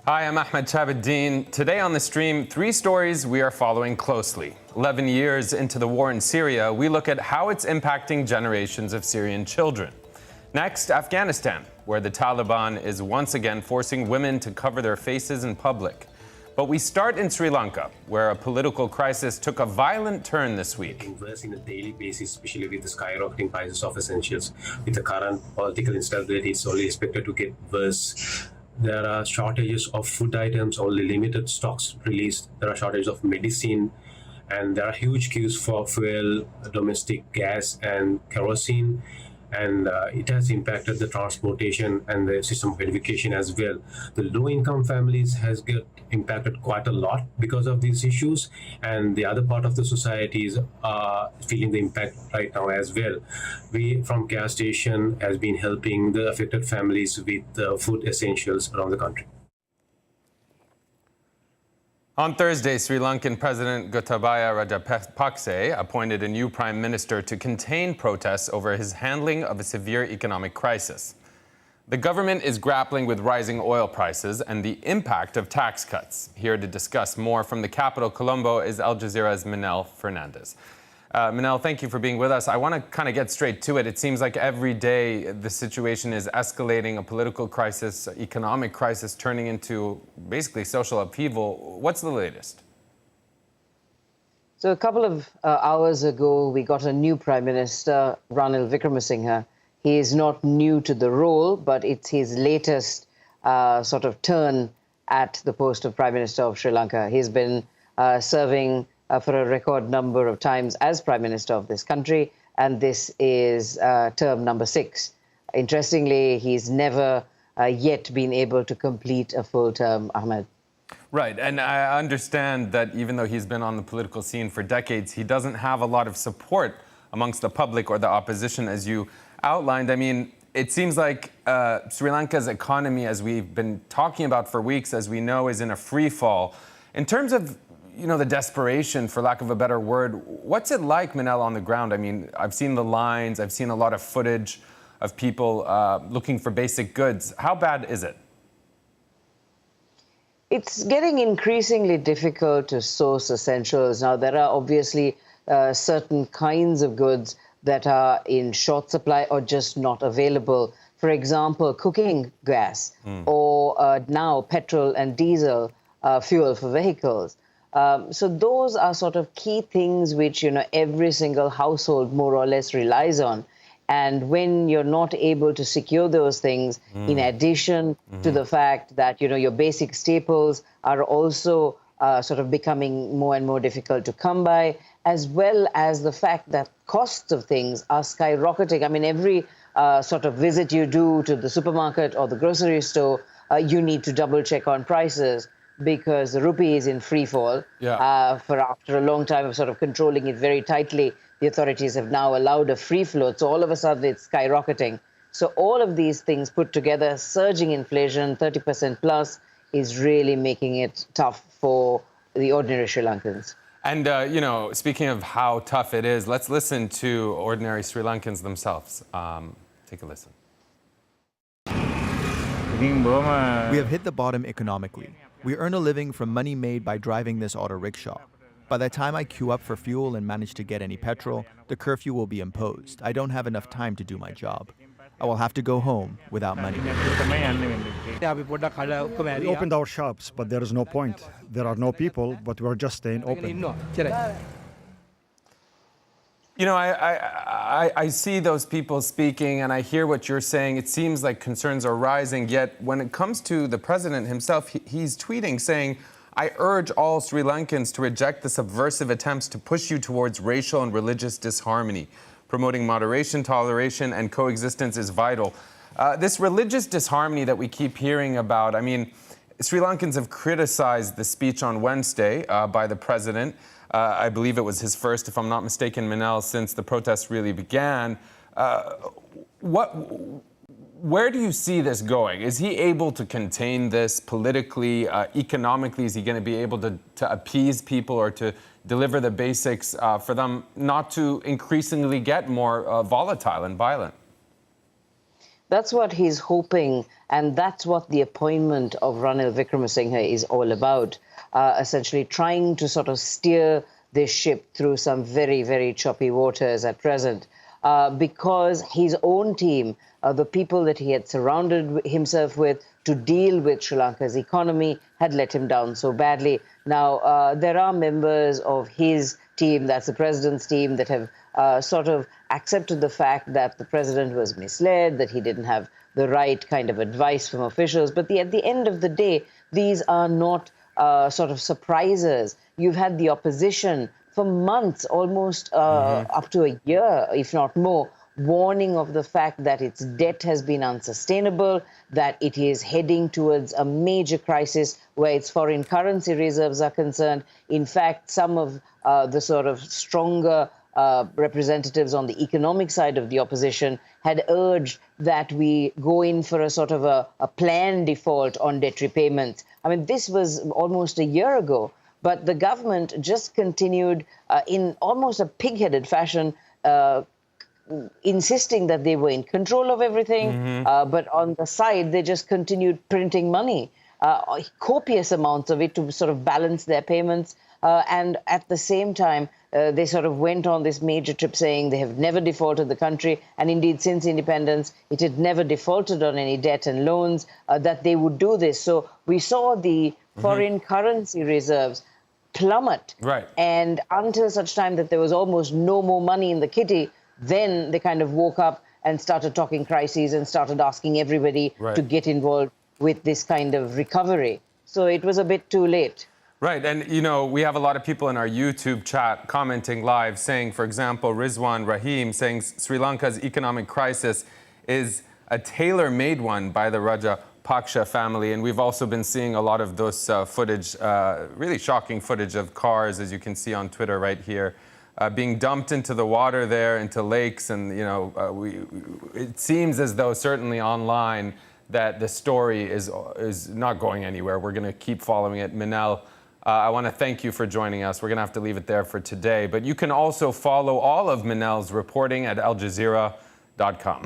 Hi, I'm Ahmed Chabuddin. Today on the stream, 3 stories we are following closely. 11 years into the war in Syria, we look at how it's impacting generations of Syrian children. Next, Afghanistan, where the Taliban is once again forcing women to cover their faces in public. But we start in Sri Lanka, where a political crisis took a violent turn this week. Worse in a daily basis, especially with the skyrocketing prices of essentials. With the current political instability, it's only expected to get worse. There are shortages of food items, only limited stocks released. There are shortages of medicine, and there are huge queues for fuel, domestic gas, and kerosene. And it has impacted the transportation and the system of education as well. The low-income families has got impacted quite a lot because of these issues, and the other part of the societies are feeling the impact right now as well. We from Gas Station has been helping the affected families with food essentials around the country. On Thursday, Sri Lankan President Gotabaya Rajapaksa appointed a new prime minister to contain protests over his handling of a severe economic crisis. The government is grappling with rising oil prices and the impact of tax cuts. Here to discuss more from the capital, Colombo, is Al Jazeera's Manel Fernandez. Manel, thank you for being with us. I want to kind of get straight to it. It seems like every day the situation is escalating, a political crisis, economic crisis, turning into basically social upheaval. What's the latest? So a couple of hours ago, we got a new Prime Minister, Ranil Wickremesinghe. He is not new to the role, but it's his latest sort of turn at the post of Prime Minister of Sri Lanka. He's been serving for a record number of times as Prime Minister of this country, and this is term number 6. Interestingly, he's never yet been able to complete a full term, Ahmed. Right, and I understand that even though he's been on the political scene for decades, he doesn't have a lot of support amongst the public or the opposition, as you outlined. I mean, it seems like Sri Lanka's economy, as we've been talking about for weeks, as we know, is in a free fall. In terms of the desperation, for lack of a better word, what's it like, Manel, on the ground? I mean, I've seen the lines, I've seen a lot of footage of people looking for basic goods. How bad is it? It's getting increasingly difficult to source essentials. Now, there are obviously certain kinds of goods that are in short supply or just not available. For example, cooking gas or now petrol and diesel fuel for vehicles. So those are sort of key things which, every single household more or less relies on. And when you're not able to secure those things, in addition to the fact that, your basic staples are also sort of becoming more and more difficult to come by, as well as the fact that costs of things are skyrocketing. I mean, every sort of visit you do to the supermarket or the grocery store, you need to double check on prices, because the rupee is in free fall. For after a long time of sort of controlling it very tightly, the authorities have now allowed a free float. So all of a sudden it's skyrocketing. So all of these things put together, surging inflation, 30% plus, is really making it tough for the ordinary Sri Lankans. And, speaking of how tough it is, let's listen to ordinary Sri Lankans themselves. Take a listen. We have hit the bottom economically. We earn a living from money made by driving this auto rickshaw. By the time I queue up for fuel and manage to get any petrol, the curfew will be imposed. I don't have enough time to do my job. I will have to go home without money. We opened our shops, but there is no point. There are no people, but we're just staying open. I see those people speaking and I hear what you're saying. It seems like concerns are rising, yet when it comes to the president himself, he's tweeting saying, "I urge all Sri Lankans to reject the subversive attempts to push you towards racial and religious disharmony. Promoting moderation, toleration, and coexistence is vital." This religious disharmony that we keep hearing about, I mean, Sri Lankans have criticized the speech on Wednesday by the president. I believe it was his first, if I'm not mistaken, Manel, since the protests really began. Where do you see this going? Is he able to contain this politically, economically? Is he going to be able to appease people or to deliver the basics for them not to increasingly get more volatile and violent? That's what he's hoping, and that's what the appointment of Ranil Wickremesinghe is all about, essentially trying to sort of steer this ship through some very, very choppy waters at present, because his own team, the people that he had surrounded himself with to deal with Sri Lanka's economy, had let him down so badly. Now, there are members of his team, that's the president's team, that have sort of accepted the fact that the president was misled, that he didn't have the right kind of advice from officials. But at the end of the day, these are not sort of surprises. You've had the opposition for months, almost up to a year, if not more, warning of the fact that its debt has been unsustainable, that it is heading towards a major crisis where its foreign currency reserves are concerned. In fact, some of the sort of stronger representatives on the economic side of the opposition had urged that we go in for a sort of a planned default on debt repayments. I mean, this was almost a year ago, but the government just continued in almost a pig-headed fashion, insisting that they were in control of everything, but on the side, they just continued printing money, copious amounts of it to sort of balance their payments. And at the same time, they sort of went on this major trip saying they have never defaulted the country. And indeed, since independence, it had never defaulted on any debt and loans, that they would do this. So we saw the foreign currency reserves plummet. Right. And until such time that there was almost no more money in the kitty, then they kind of woke up and started talking crises and started asking everybody to get involved with this kind of recovery. So it was a bit too late. Right, and you know, we have a lot of people in our YouTube chat commenting live saying, for example, Rizwan Rahim saying Sri Lanka's economic crisis is a tailor-made one by the Rajapaksa family. And we've also been seeing a lot of those footage, really shocking footage of cars, as you can see on Twitter right here, being dumped into the water there, into lakes. And, you know, it seems as though certainly online that the story is not going anywhere. We're going to keep following it. Minal, I want to thank you for joining us. We're going to have to leave it there for today. But you can also follow all of Minal's reporting at aljazeera.com.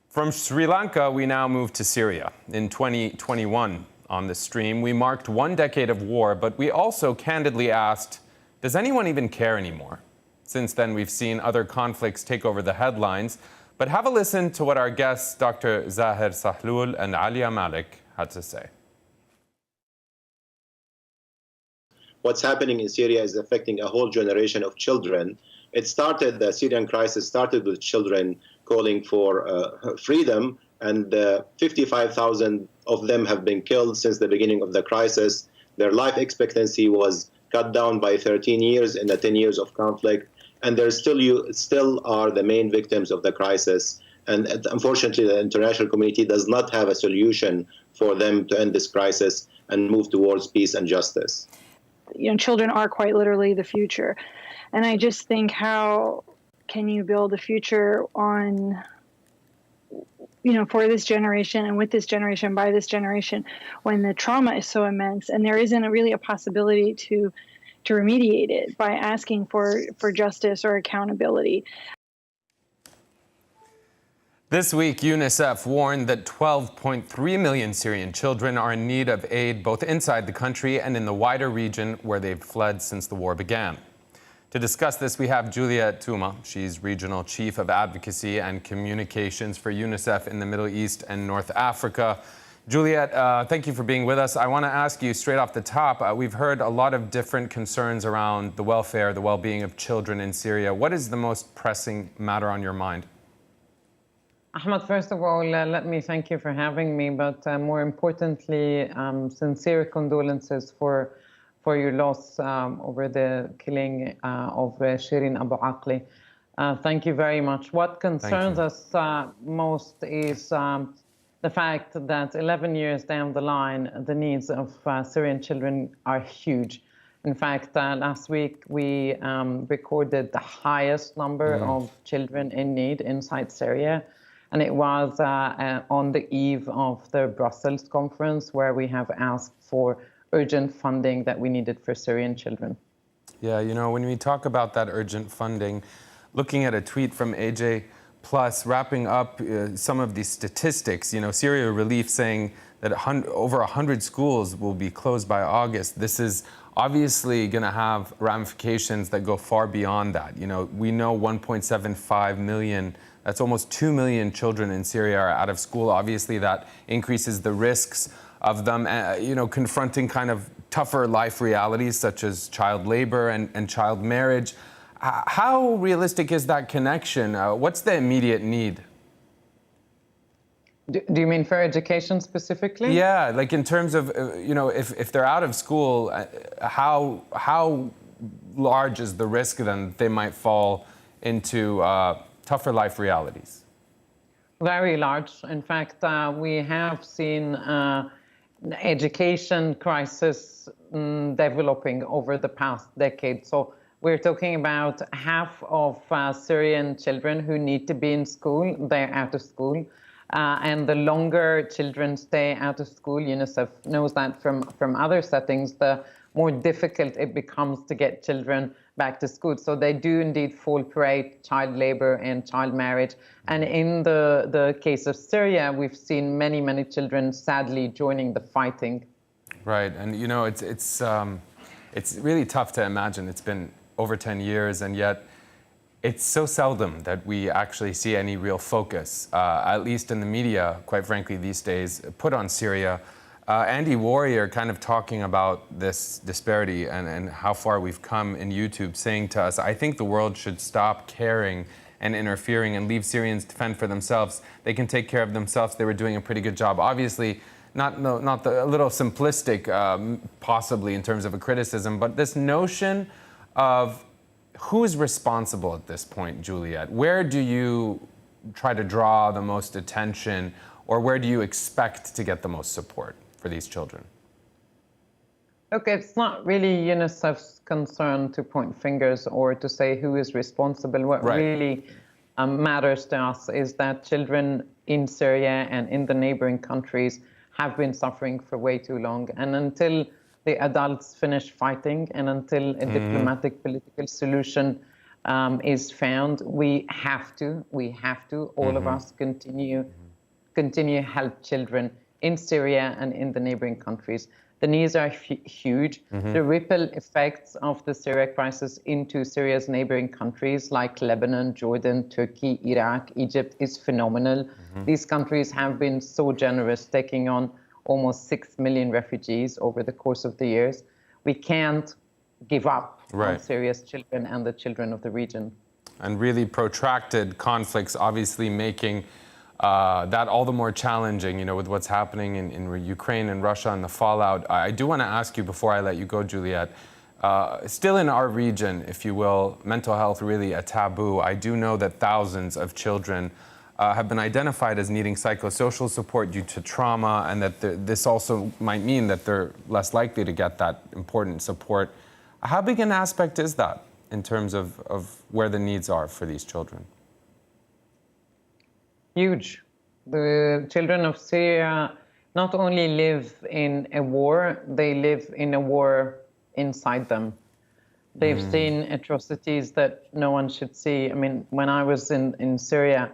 From Sri Lanka, we now move to Syria. In 2021, on the stream, we marked 1 decade of war, but we also candidly asked, does anyone even care anymore? Since then, we've seen other conflicts take over the headlines. But have a listen to what our guests, Dr. Zahir Sahlul and Alia Malik, had to say. What's happening in Syria is affecting a whole generation of children. The Syrian crisis started with children calling for freedom, and 55,000 of them have been killed since the beginning of the crisis. Their life expectancy was cut down by 13 years in the 10 years of conflict, and they still are the main victims of the crisis. And unfortunately, the international community does not have a solution for them to end this crisis and move towards peace and justice. You know, children are quite literally the future. And I just think, how can you build a future on, you know, for this generation and with this generation, by this generation, when the trauma is so immense and there isn't really a possibility to remediate it by asking for justice or accountability. This week, UNICEF warned that 12.3 million Syrian children are in need of aid both inside the country and in the wider region where they've fled since the war began. To discuss this, we have Juliet Touma. She's Regional Chief of Advocacy and Communications for UNICEF in the Middle East and North Africa. Juliet, thank you for being with us. I want to ask you straight off the top, we've heard a lot of different concerns around the welfare, the well-being of children in Syria. What is the most pressing matter on your mind? Ahmed, first of all, let me thank you for having me, but more importantly, sincere condolences for your loss over the killing of Shireen Abu Aqli. Thank you very much. What concerns us most is the fact that 11 years down the line, the needs of Syrian children are huge. In fact, last week we recorded the highest number of children in need inside Syria. And it was on the eve of the Brussels conference where we have asked for urgent funding that we needed for Syrian children. Yeah, you know, when we talk about that urgent funding, looking at a tweet from AJ Plus, wrapping up some of these statistics, Syria Relief saying that over 100 schools will be closed by August. This is obviously going to have ramifications that go far beyond that. We know 1.75 million, that's almost 2 million children in Syria are out of school. Obviously, that increases the risks of them, confronting kind of tougher life realities such as child labor and child marriage. How realistic is that connection? What's the immediate need? Do you mean for education specifically? Yeah, like in terms of, if they're out of school, how large is the risk then they might fall into tougher life realities? Very large. In fact, we have seen education crisis developing over the past decade. So we're talking about half of Syrian children who need to be in school, they're out of school. And the longer children stay out of school, UNICEF knows that from other settings, the more difficult it becomes to get children back to school. So they do indeed fall prey to child labor and child marriage. And in the case of Syria, we've seen many, many children sadly joining the fighting. Right, and it's really tough to imagine. It's been over 10 years, and yet it's so seldom that we actually see any real focus, at least in the media, quite frankly, these days, put on Syria. Andy Warrior kind of talking about this disparity and how far we've come in YouTube, saying to us, I think the world should stop caring and interfering and leave Syrians to fend for themselves. They can take care of themselves. They were doing a pretty good job. Obviously, a little simplistic, possibly, in terms of a criticism, but this notion of who is responsible at this point, Juliet? Where do you try to draw the most attention, or where do you expect to get the most support for these children? Okay, it's not really UNICEF's concern to point fingers or to say who is responsible. What really matters to us is that children in Syria and in the neighboring countries have been suffering for way too long. And until the adults finish fighting and until a diplomatic political solution is found, we have to, all of us continue help children in Syria and in the neighboring countries. The needs are huge. The ripple effects of the Syria crisis into Syria's neighboring countries like Lebanon, Jordan, Turkey, Iraq, Egypt is phenomenal. These countries have been so generous, taking on almost 6 million refugees over the course of the years. We can't give up on Syria's children and the children of the region. And really protracted conflicts obviously making that all the more challenging, with what's happening in Ukraine and Russia and the fallout. I do want to ask you, before I let you go, Juliet, still in our region, if you will, mental health really a taboo. I do know that thousands of children have been identified as needing psychosocial support due to trauma, and that this also might mean that they're less likely to get that important support. How big an aspect is that in terms of where the needs are for these children? Huge. The children of Syria not only live in a war, they live in a war inside them. They've seen atrocities that no one should see. I mean, when I was in Syria,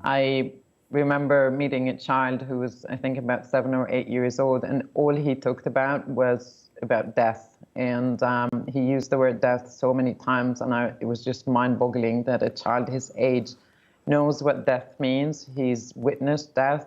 I remember meeting a child who was, I think, about 7 or 8 years old, and all he talked about was about death. And he used the word death so many times, and it was just mind-boggling that a child his age knows what death means. He's witnessed death.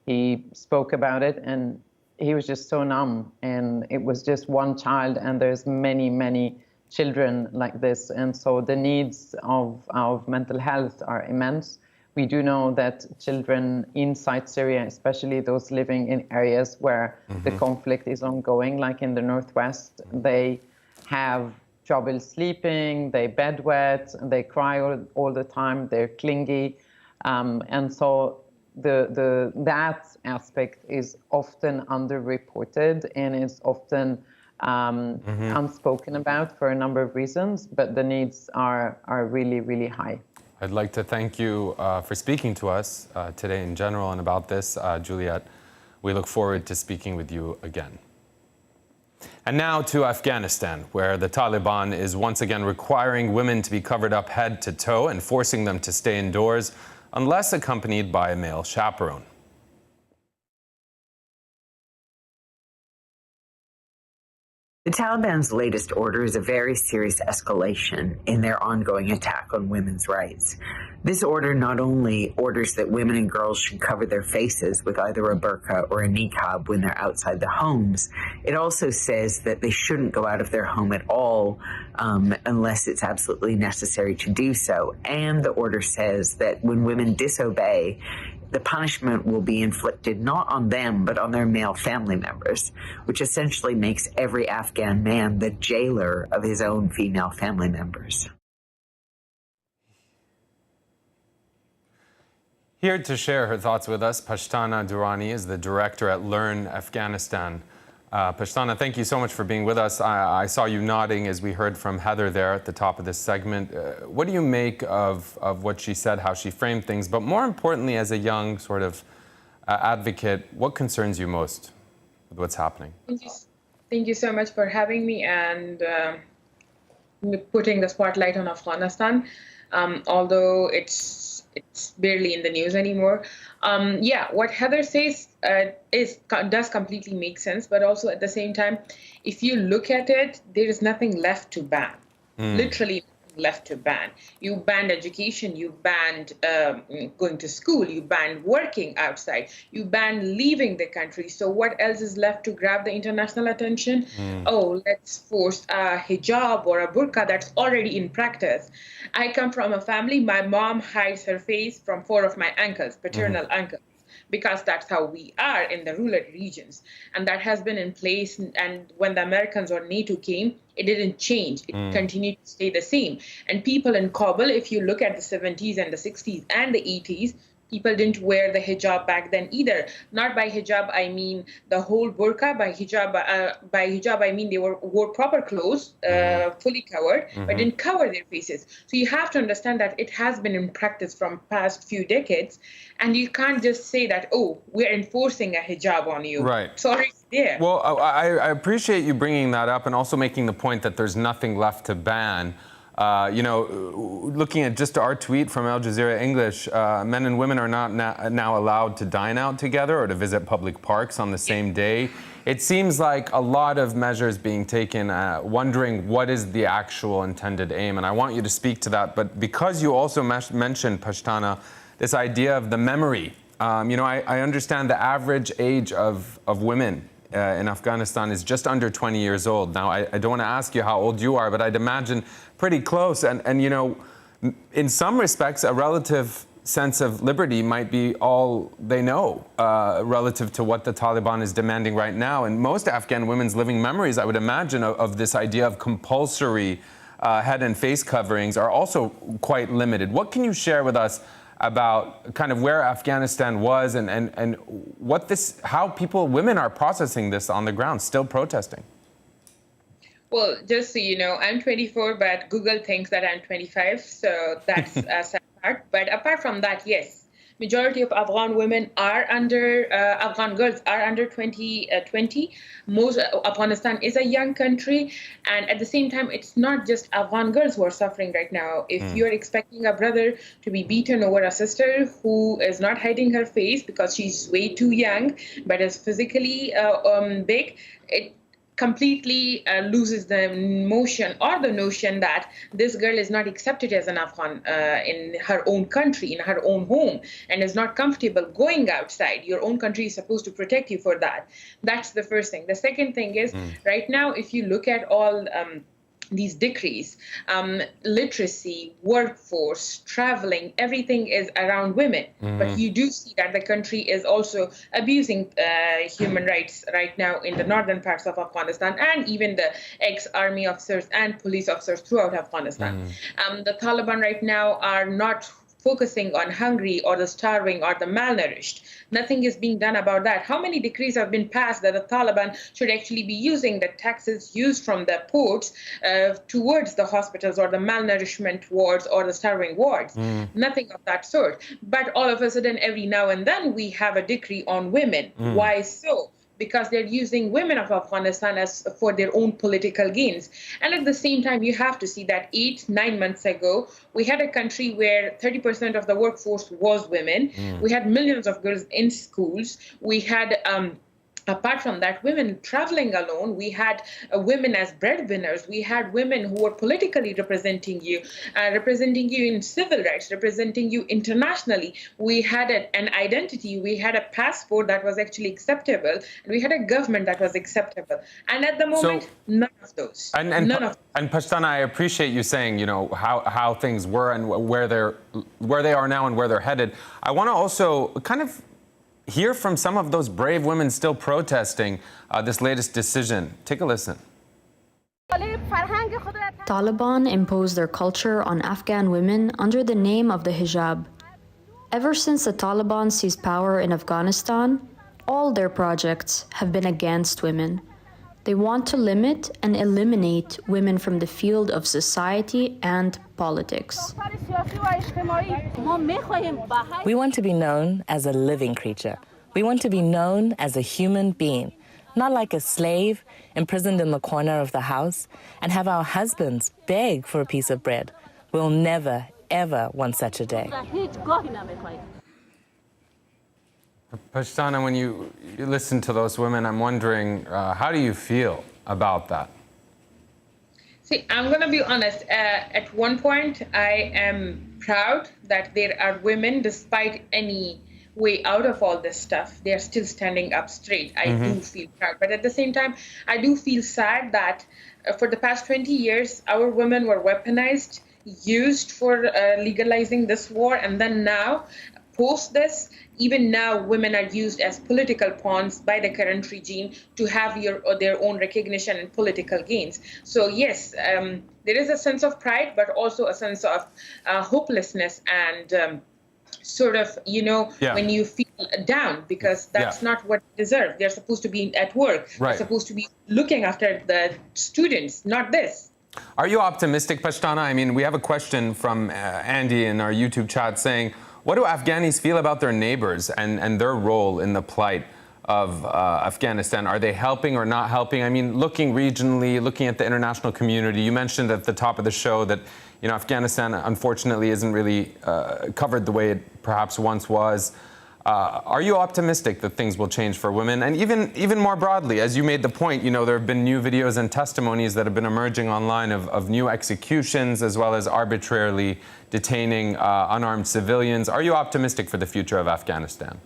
He spoke about it, and he was just so numb. And it was just one child, and there's many, many children like this. And so the needs of mental health are immense. We do know that children inside Syria, especially those living in areas where the conflict is ongoing, like in the northwest, they have trouble sleeping, they bedwet, they cry all the time, they're clingy. And so that aspect is often underreported and is often unspoken about for a number of reasons, but the needs are really, really high. I'd like to thank you for speaking to us today in general and about this, Juliet. We look forward to speaking with you again. And now to Afghanistan, where the Taliban is once again requiring women to be covered up head to toe and forcing them to stay indoors unless accompanied by a male chaperone. The Taliban's latest order is a very serious escalation in their ongoing attack on women's rights. This order not only orders that women and girls should cover their faces with either a burqa or a niqab when they're outside the homes, it also says that they shouldn't go out of their home at all unless it's absolutely necessary to do so. And the order says that when women disobey, the punishment will be inflicted not on them, but on their male family members, which essentially makes every Afghan man the jailer of his own female family members. Here to share her thoughts with us, Pashtana Durrani is the director at Learn Afghanistan. Pashtana, thank you so much for being with us. I saw you nodding as we heard from Heather there at the top of this segment. What do you make of what she said, how she framed things, but more importantly, as a young sort of advocate, what concerns you most with what's happening? Thank you so much for having me and putting the spotlight on Afghanistan, although it's barely in the news anymore. Yeah, what Heather says does completely make sense, but also at the same time, if you look at it, there is nothing left to ban. Literally nothing left to ban. You banned education, you banned going to school, you banned working outside, you banned leaving the country. So what else is left to grab the international attention? Oh, let's force a hijab or a burqa that's already in practice. I come from a family, my mom hides her face from 4 of my uncles, paternal uncles, because that's how we are in the rural regions. And that has been in place. And when the Americans or NATO came, it didn't change. It continued to stay the same. And people in Kabul, if you look at the 70s and the 60s and the 80s, people didn't wear the hijab back then either. Not by hijab, I mean the whole burqa. By hijab, I mean they wore proper clothes, fully covered, but didn't cover their faces. So you have to understand that it has been in practice from past few decades. And you can't just say that, oh, we're enforcing a hijab on you. Right. It's already there. Well, I appreciate you bringing that up and also making the point that there's nothing left to ban. You know, looking at just our tweet from Al Jazeera English, men and women are not now allowed to dine out together or to visit public parks on the same day. It seems like a lot of measures being taken, wondering what is the actual intended aim. And I want you to speak to that. But because you also mentioned, Pashtana, this idea of the memory, you know, I understand the average age of women in Afghanistan is just under 20 years old. Now, I don't want to ask you how old you are, but I'd imagine pretty close. And you know, in some respects, a relative sense of liberty might be all they know relative to what the Taliban is demanding right now. And most Afghan women's living memories, I would imagine, of this idea of compulsory head and face coverings are also quite limited. What can you share with us about kind of where Afghanistan was and what how women are processing this on the ground, still protesting? Well, just so you know, I'm 24, but Google thinks that I'm 25, so that's a sad part. But apart from that, yes, majority of Afghan women are Afghan girls are under 20. Most Afghanistan is a young country, and at the same time, it's not just Afghan girls who are suffering right now. If you're expecting a brother to be beaten over a sister who is not hiding her face because she's way too young, but is physically big, it completely loses the notion that this girl is not accepted as an Afghan in her own country, in her own home, and is not comfortable going outside. Your own country is supposed to protect you for that. That's the first thing. The second thing is, right now, if you look at all these decrees, literacy, workforce, traveling, everything is around women. But you do see that the country is also abusing human rights right now in the northern parts of Afghanistan, and even the ex-army officers and police officers throughout Afghanistan. The Taliban right now are not focusing on hungry or the starving or the malnourished. Nothing is being done about that. How many decrees have been passed that the Taliban should actually be using the taxes used from the ports towards the hospitals or the malnourishment wards or the starving wards? Nothing of that sort. But all of a sudden, every now and then, we have a decree on women. Why so? because they're using women of Afghanistan as for their own political gains. And at the same time, you have to see that 8-9 months ago, we had a country where 30% of the workforce was women. We had millions of girls in schools. We had apart from that, women traveling alone. We had women as breadwinners. We had women who were politically representing you in civil rights, representing you internationally. We had an identity. We had a passport that was actually acceptable. And we had a government that was acceptable. And at the moment, none of those. And Pashtana, I appreciate you saying, you know, how things were and where they are now and where they're headed. I want to also kind of hear from some of those brave women still protesting this latest decision. Take a listen. Taliban imposed their culture on Afghan women under the name of the hijab. Ever since the Taliban seized power in Afghanistan, all their projects have been against women. They want to limit and eliminate women from the field of society and politics. We want to be known as a living creature. We want to be known as a human being, not like a slave imprisoned in the corner of the house and have our husbands beg for a piece of bread. We'll never, ever want such a day. Pashtana, when you listen to those women, I'm wondering, how do you feel about that? See, I'm going to be honest. At one point, I am proud that there are women, despite any way out of all this stuff, they're still standing up straight. I do feel proud. But at the same time, I do feel sad that for the past 20 years, our women were weaponized, used for legalizing this war. And then now, post this, even now, women are used as political pawns by the current regime to have their own recognition and political gains. So yes, there is a sense of pride, but also a sense of hopelessness and sort of, you know, when you feel down, because that's not what they deserve. They're supposed to be at work. Right. They're supposed to be looking after the students, not this. Are you optimistic, Pashtana? I mean, we have a question from Andy in our YouTube chat saying, what do Afghanis feel about their neighbors and their role in the plight of Afghanistan? Are they helping or not helping? I mean, looking regionally, looking at the international community, you mentioned at the top of the show that, you know, Afghanistan, unfortunately, isn't really covered the way it perhaps once was. Are you optimistic that things will change for women? And even more broadly, as you made the point, you know, there have been new videos and testimonies that have been emerging online of new executions as well as arbitrarily detaining unarmed civilians. Are you optimistic for the future of Afghanistan?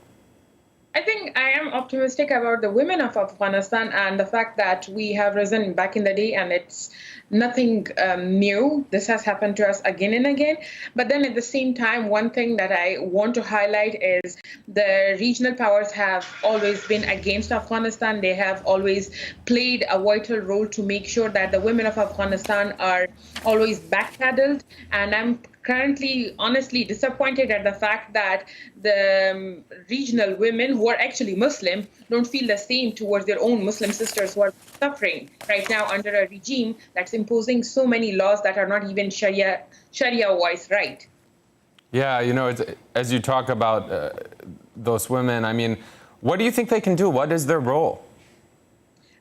I think I am optimistic about the women of Afghanistan and the fact that we have risen back in the day, and it's nothing new. This has happened to us again and again. But then at the same time, one thing that I want to highlight is the regional powers have always been against Afghanistan. They have always played a vital role to make sure that the women of Afghanistan are always backpedaled. And I'm currently honestly disappointed at the fact that the regional women who are actually Muslim don't feel the same towards their own Muslim sisters who are suffering right now under a regime that's imposing so many laws that are not even Sharia-wise right. Yeah, you know, as you talk about those women, I mean, what do you think they can do? What is their role?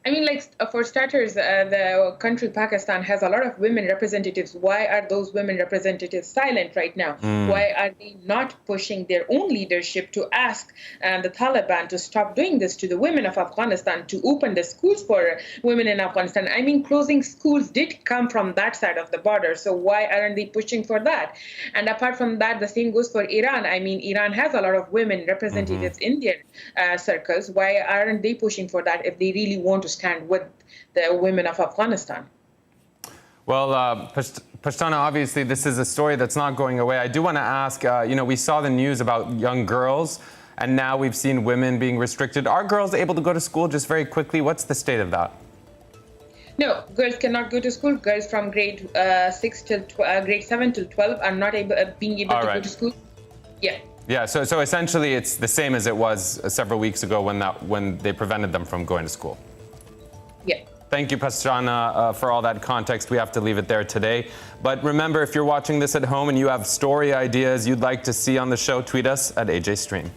I mean, like, for starters, the country Pakistan has a lot of women representatives. Why are those women representatives silent right now? Why are they not pushing their own leadership to ask the Taliban to stop doing this to the women of Afghanistan, to open the schools for women in Afghanistan? I mean, closing schools did come from that side of the border. So why aren't they pushing for that? And apart from that, the same goes for Iran. I mean, Iran has a lot of women representatives in their circles. Why aren't they pushing for that if they really want to stand with the women of Afghanistan? Well, Pashtana, obviously this is a story that's not going away. I do want to ask, you know, we saw the news about young girls, and now we've seen women being restricted. Are girls able to go to school? Just very quickly, what's the state of that? No, girls cannot go to school. Girls from grade 7 till 12 are not being able to go to school. Yeah. Yeah, so essentially it's the same as it was several weeks ago when they prevented them from going to school. Yeah. Thank you, Pashtana, for all that context. We have to leave it there today. But remember, if you're watching this at home and you have story ideas you'd like to see on the show, tweet us at AJ Stream.